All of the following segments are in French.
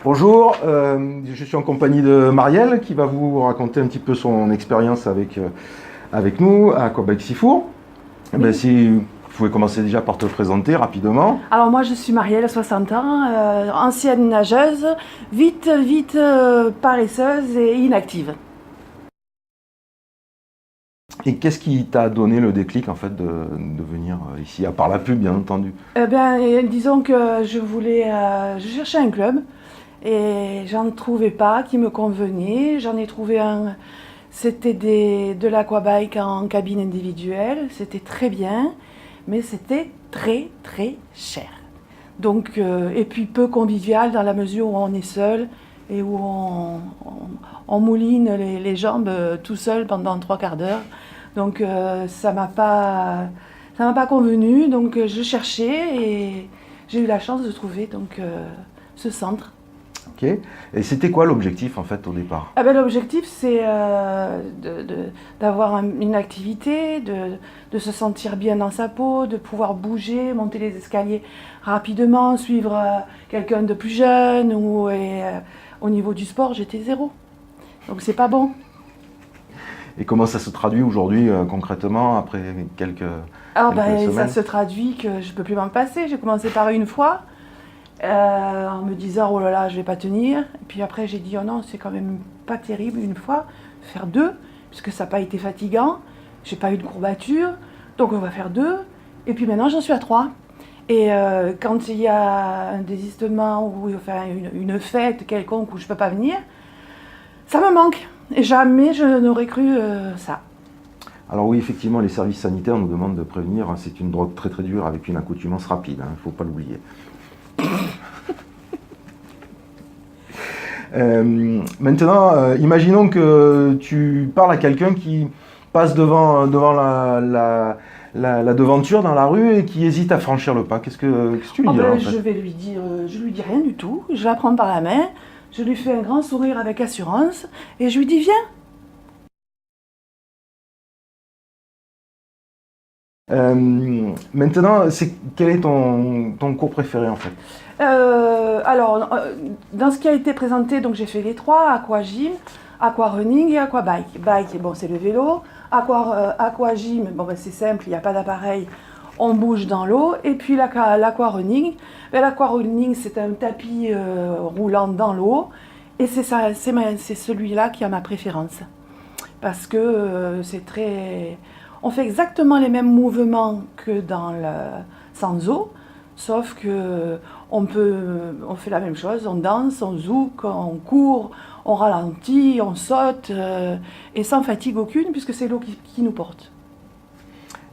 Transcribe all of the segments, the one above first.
Bonjour, je suis en compagnie de Marielle qui va vous raconter un petit peu son expérience avec nous à Aquabike Sifour. Eh ben, Oui. si vous pouvez commencer déjà par te présenter rapidement. Alors moi je suis Marielle, 60 ans, ancienne nageuse, vite paresseuse et inactive. Et qu'est-ce qui t'a donné le déclic en fait de venir ici, à part la pub bien entendu? Disons que je cherchais un club et j'en trouvais pas qui me convenait. J'en ai trouvé un, c'était de l'aquabike en cabine individuelle, c'était très bien, mais c'était très cher. Donc, et puis peu convivial dans la mesure où on est seul et où on mouline les jambes tout seul pendant 3 quarts d'heure. Donc ça m'a pas convenu. Donc je cherchais et j'ai eu la chance de trouver ce centre. Ok. Et c'était quoi l'objectif en fait au départ? L'objectif, c'est d'avoir une activité, de se sentir bien dans sa peau, de pouvoir bouger, monter les escaliers rapidement, suivre quelqu'un de plus jeune. Au niveau du sport, j'étais zéro. Donc c'est pas bon. Et comment ça se traduit aujourd'hui concrètement après quelques Ça semaines? se traduit que je peux plus m'en passer. J'ai commencé par une fois. En me disant oh là là je vais pas tenir, et puis après j'ai dit oh non c'est quand même pas terrible une fois, faire deux, puisque ça n'a pas été fatigant, j'ai pas eu de courbature, donc on va faire deux, et puis maintenant j'en suis à trois. Et quand il y a un désistement ou enfin une fête quelconque où je peux pas venir, ça me manque, et jamais je n'aurais cru ça. Alors oui, effectivement, les services sanitaires nous demandent de prévenir, hein, c'est une drogue très très dure avec une accoutumance rapide, il ne faut pas l'oublier. Imaginons que tu parles à quelqu'un qui passe devant la devanture dans la rue et qui hésite à franchir le pas. Qu'est-ce que tu lui dirais en fait? Je lui dis rien du tout, je la prends par la main, je lui fais un grand sourire avec assurance, et je lui dis viens. Quel est ton cours préféré en fait? Dans ce qui a été présenté, donc j'ai fait les trois, aquagym, aquarunning et aquabike. Bike, bon, c'est le vélo. Aquagym, bon, c'est simple, il n'y a pas d'appareil, on bouge dans l'eau. Et puis l'aquarunning, l'aquarunning, c'est un tapis roulant dans l'eau. Et c'est celui-là qui a ma préférence. Parce que on fait exactement les mêmes mouvements que sans eau, sauf que on fait la même chose, on danse, on zouk, on court, on ralentit, on saute, et sans fatigue aucune, puisque c'est l'eau qui nous porte.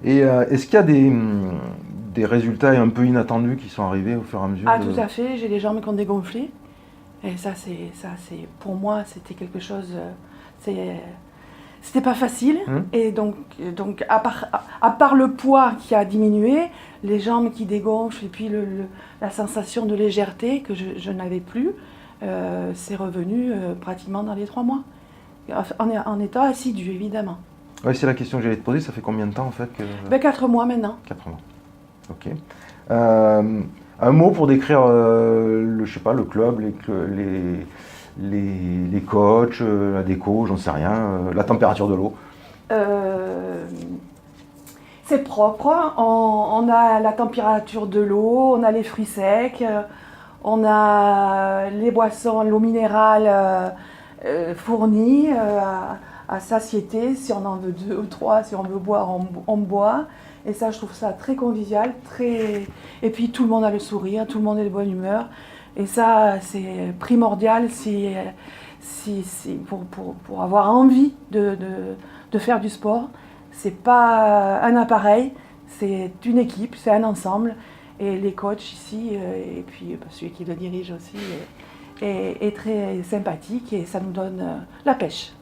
Et est-ce qu'il y a des résultats un peu inattendus qui sont arrivés au fur et à mesure Tout à fait, j'ai les jambes qui ont dégonflé. Et pour moi, c'était quelque chose. C'était pas facile. Et donc à part le poids qui a diminué, les jambes qui dégonflent et puis la sensation de légèreté que je n'avais plus, c'est revenu pratiquement dans les 3 mois. En étant assidu, évidemment. Oui, c'est la question que j'allais te poser. Ça fait combien de temps en fait que... 4 mois maintenant. 4 mois. Ok. Un mot pour décrire je sais pas, le club, les coachs, la déco, j'en sais rien, la température de l'eau. C'est propre, on a la température de l'eau, on a les fruits secs, on a les boissons, l'eau minérale fournie à satiété. Si on en veut 2 ou 3, si on veut boire, on boit. Et ça, je trouve ça très convivial. Et puis tout le monde a le sourire, tout le monde est de bonne humeur. Et ça, c'est primordial pour avoir envie de faire du sport. C'est pas un appareil, c'est une équipe, c'est un ensemble. Et les coachs ici, et puis celui qui le dirige aussi, est très sympathique et ça nous donne la pêche.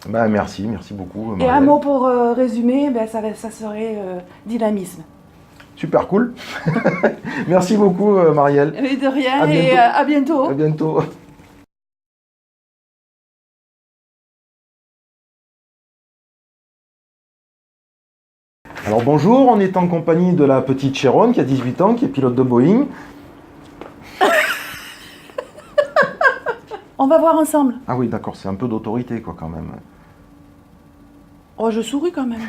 Merci beaucoup. Et un mot pour résumer, ça serait dynamisme. Super cool. Merci beaucoup Marielle. Mais de rien, et à bientôt. À bientôt. Alors bonjour, on est en compagnie de la petite Sharon qui a 18 ans, qui est pilote de Boeing. On va voir ensemble. Ah oui, d'accord, c'est un peu d'autorité, quoi, quand même. Oh, je souris quand même.